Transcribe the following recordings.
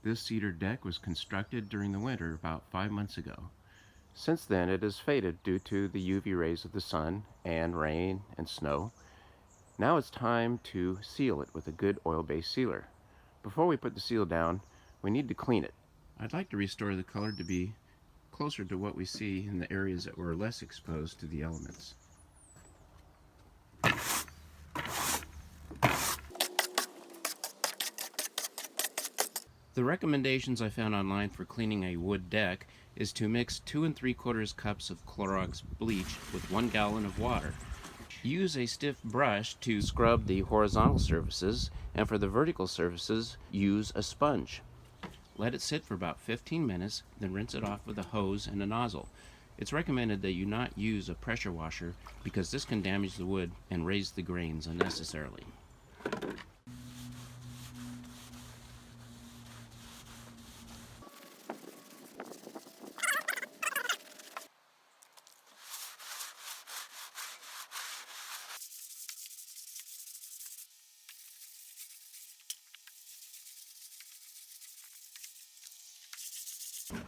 This cedar deck was constructed during the winter about 5 months ago. Since then it has faded due to the UV rays of the sun and rain and snow. Now it's time to seal it with a good oil-based sealer. Before we put the seal down, we need to clean it. I'd like to restore the color to be closer to what we see in the areas that were less exposed to the elements. The recommendations I found online for cleaning a wood deck is to mix 2 3/4 cups of Clorox bleach with 1 gallon of water. Use a stiff brush to scrub the horizontal surfaces, and for the vertical surfaces, use a sponge. Let it sit for about 15 minutes, then rinse it off with a hose and a nozzle. It's recommended that you not use a pressure washer because this can damage the wood and raise the grains unnecessarily.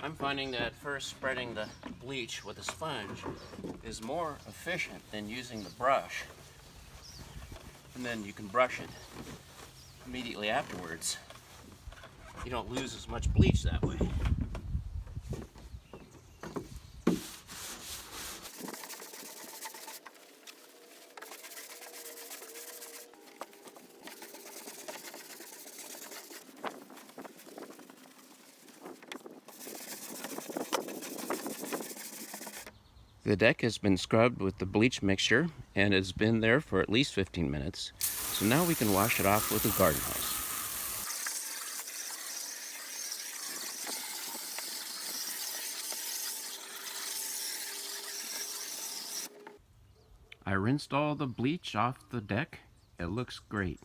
I'm finding that first spreading the bleach with a sponge is more efficient than using the brush. And then you can brush it immediately afterwards. You don't lose as much bleach that way. The deck has been scrubbed with the bleach mixture and has been there for at least 15 minutes. So now we can wash it off with a garden hose. I rinsed all the bleach off the deck. It looks great.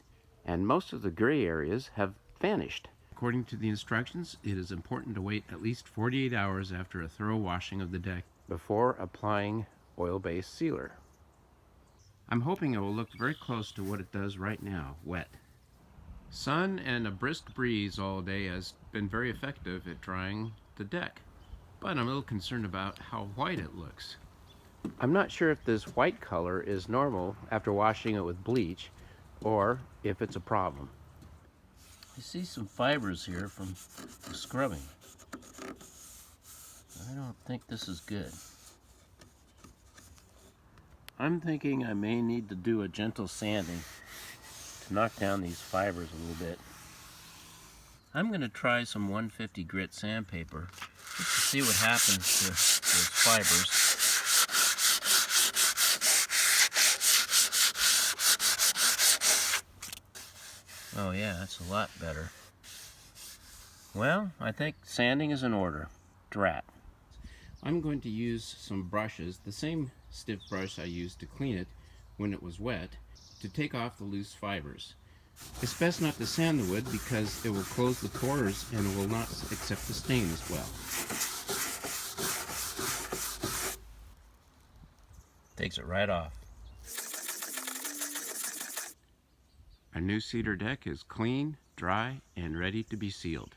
And most of the gray areas have vanished. According to the instructions, it is important to wait at least 48 hours after a thorough washing of the deck before applying oil-based sealer. I'm hoping it will look very close to what it does right now, wet. Sun and a brisk breeze all day has been very effective at drying the deck, but I'm a little concerned about how white it looks. I'm not sure if this white color is normal after washing it with bleach, or if it's a problem. I see some fibers here from the scrubbing. I don't think this is good. I'm thinking I may need to do a gentle sanding to knock down these fibers a little bit. I'm going to try some 150 grit sandpaper just to see what happens to those fibers. Oh yeah, that's a lot better. Well, I think sanding is in order. Drat. I'm going to use some brushes, the same stiff brush I used to clean it when it was wet, to take off the loose fibers. It's best not to sand the wood because it will close the pores and it will not accept the stain as well. Takes it right off. Our new cedar deck is clean, dry, and ready to be sealed.